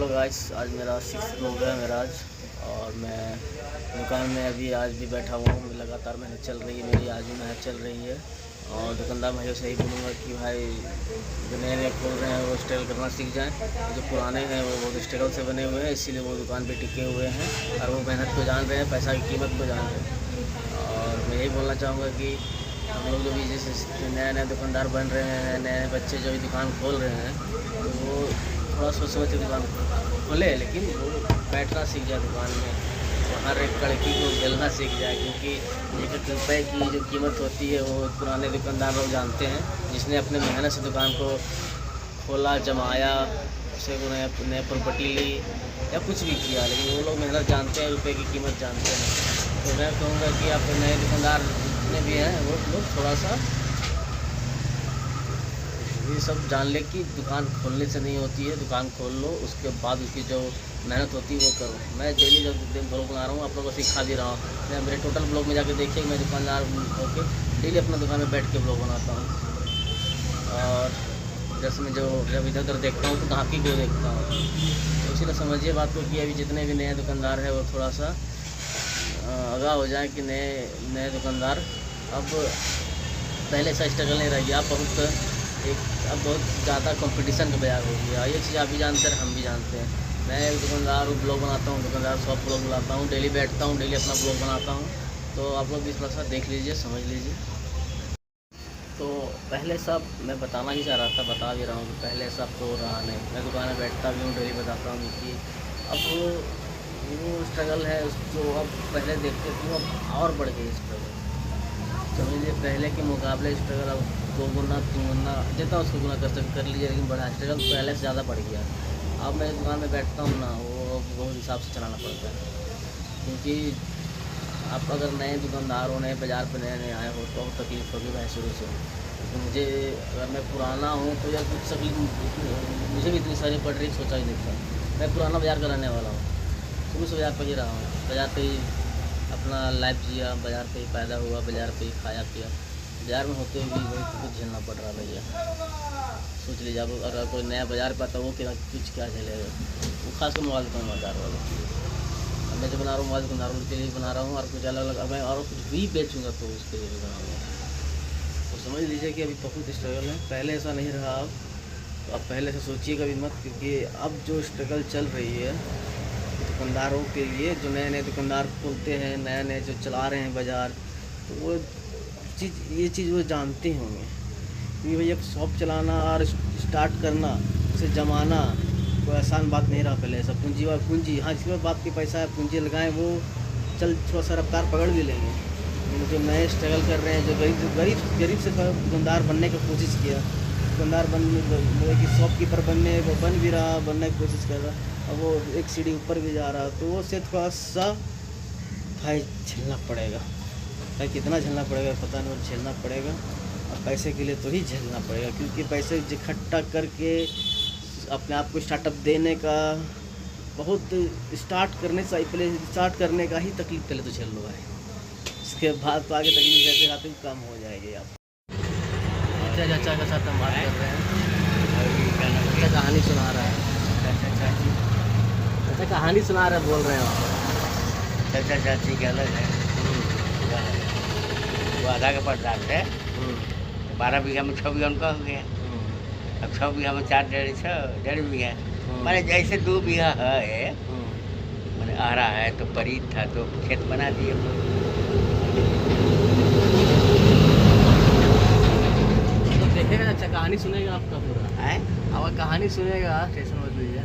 Hello guys, आज मेरा 6th vlog है मेरा आज। और मैं दुकान में अभी आज भी बैठा हुआ हूँ। लगातार मेहनत चल रही है मेरी, आज भी मेहनत चल रही है। और दुकानदार भाइयों से यही बोलूँगा कि भाई जो नए नए खोल रहे हैं वो स्ट्रगल करना सीख जाएं। जो पुराने हैं वो बहुत स्ट्रगल से बने हुए हैं, इसीलिए वो दुकान पे टिके हुए हैं और वो मेहनत को जान रहे हैं, पैसा की कीमत को जान रहे हैं। और मैं यही बोलना चाहूँगा कि हम लोग जो भी जैसे नए नए दुकानदार बन रहे हैं, नए नए बच्चे जो भी दुकान खोल रहे हैं, तो वो थोड़ा सोच समझ के दुकान खोले, लेकिन वो बैठना सीख जाए दुकान में, हर एक कड़की को झेलना सीख जाए। क्योंकि 1 रुपये की जो कीमत होती है वो पुराने दुकानदार लोग जानते हैं, जिसने अपने मेहनत से दुकान को खोला, जमाया, उसे नए प्रॉपर्टी ली या कुछ भी किया, लेकिन वो लोग मेहनत जानते हैं, रुपये की कीमत जानते हैं। तो मैं कहूँगा कि आप नए दुकानदार जितने भी हैं वो लोग थोड़ा सा ये सब जान ले कि दुकान खोलने से नहीं होती है, दुकान खोल लो, उसके बाद उसकी जो मेहनत होती है वो करो। मैं डेली जब ब्लॉग बना रहा हूँ, आप लोगों को सिखा भी रहा हूँ। मैं मेरे टोटल ब्लॉग में जाके देखिए, मैं दुकानदार होकर डेली अपना दुकान में बैठ के ब्लॉग बनाता हूँ। और जैसे मैं जब इधर उधर देखता हूँ तो ग्राहकी को देखता हूँ, तो इसीलिए समझिए बात को कि अभी जितने भी नए दुकानदार हैं वो थोड़ा सा आगाह हो जाए कि नए दुकानदार अब पहले से स्ट्रगल नहीं रह गया। अब बहुत ज़्यादा कंपटीशन का बाजार हो गया। ये चीज़ आप भी जानते हैं, हम भी जानते हैं। मैं एक दुकानदार ब्लॉग बनाता हूँ, दुकानदार शॉप ब्लॉग बनाता हूँ, डेली बैठता हूँ, डेली अपना ब्लॉग बनाता हूँ। तो आप लोग भी थोड़ा सा देख लीजिए, समझ लीजिए। तो पहले सब मैं बताना ही चाह रहा था, बता भी रहा हूँ कि पहले सब तो रहा नहीं। मैं दुकान में बैठता भी हूँ, डेली बताता हूँ कि अब वो स्ट्रगल है जो अब पहले देखते थे, अब और बढ़ गई स्ट्रगल। समझिए पहले के मुकाबले स्ट्रगल अब 2 गुना 3 गुना जितना उसको गुना कर लीजिए, लेकिन बड़ा स्ट्रगल पहले से ज़्यादा बढ़ गया। अब मैं दुकान में बैठता हूँ ना, वो हिसाब से चलाना पड़ता है। क्योंकि आप अगर नए दुकानदार हो, नए बाज़ार पर नए आए हो तो तकलीफ़ होगी भाई शुरू से। तो मुझे अगर मैं पुराना हूँ तो यार कुछ तकलीफ मुझे भी इतनी सारी पड़ रही, सोचा ही नहीं था। मैं पुराना बाज़ार का रहने वाला हूँ, शुरू से बाज़ार पर ही रहा हूँ, बाज़ार पर ही अपना लाइफ जिया, बाज़ार पे ही पैदा हुआ, बाज़ार पे ही खाया पिया। बाज़ार में होते हुए भी बहुत कुछ झेलना पड़ रहा भैया। सोच लीजिए अब अगर कोई नया बाज़ार पे आता है वो क्या झेलेगा। वो खासकर मोबाइल दुकान बाज़ार वाला। अब मैं जो बना रहा हूँ मोबाइल दुकानदारों के लिए बना रहा हूँ, और कुछ अलग अलग मैं और कुछ भी बेचूँगा तो उसके लिए भी बनाऊँगा। तो समझ लीजिए कि अभी बहुत स्ट्रगल है, पहले ऐसा नहीं रहा। अब तो अब पहले से सोचिएगा भी मत, क्योंकि अब जो स्ट्रगल चल रही है दुकानदारों के लिए, जो नए नए दुकानदार खोलते हैं, नए नए जो चला रहे हैं बाज़ार, तो वो ये चीज़ वो जानते होंगे कि भाई एक शॉप चलाना और स्टार्ट करना, उसे जमाना कोई आसान बात नहीं रहा पहले। सब पूंजी हाँ, जिसके पास बात की पैसा है, पूंजी लगाएं, वो चल थोड़ा सा रफ्तार पकड़ भी लेंगे। लेकिन जो नए स्ट्रगल कर रहे हैं, जो गरीब से दुकानदार बनने की कोशिश किया, दुकानदार मतलब कि शॉपकीपर बन भी रहा, बनने की कोशिश कर रहा, अब वो एक सीढ़ी ऊपर भी जा रहा, तो वो से थोड़ा सा भाई झेलना पड़ेगा। भाई कितना झेलना पड़ेगा पता नहीं, और झेलना पड़ेगा। और पैसे के लिए तो ही झेलना पड़ेगा, क्योंकि पैसे इकट्ठा करके अपने आप को स्टार्टअप देने का, बहुत स्टार्ट करने का ही तकलीफ पहले तो झेल लो भाई, इसके बाद तो आगे तकलीफ रहते रहते कम हो जाएगी। आप चाचा के साथ हम बात कर रहे हैं, अच्छा कहानी सुना रहा है, अच्छा कहानी सुना रहे, बोल रहे हो चाचा चाची के अलग है। वो आधा का पड़दार है, 12 बीघा में 6 बीघा उनका हो गया। अब 6 बीघा में 4 बीघा मैंने जैसे 2 बीघा है, मैंने आ रहा है तो परीत था तो खेत बना दिए। तो देखेगा अच्छा, कहानी सुनेगा आपका पूरा है, अब कहानी सुनेगा, टेंशन मत लीजिए।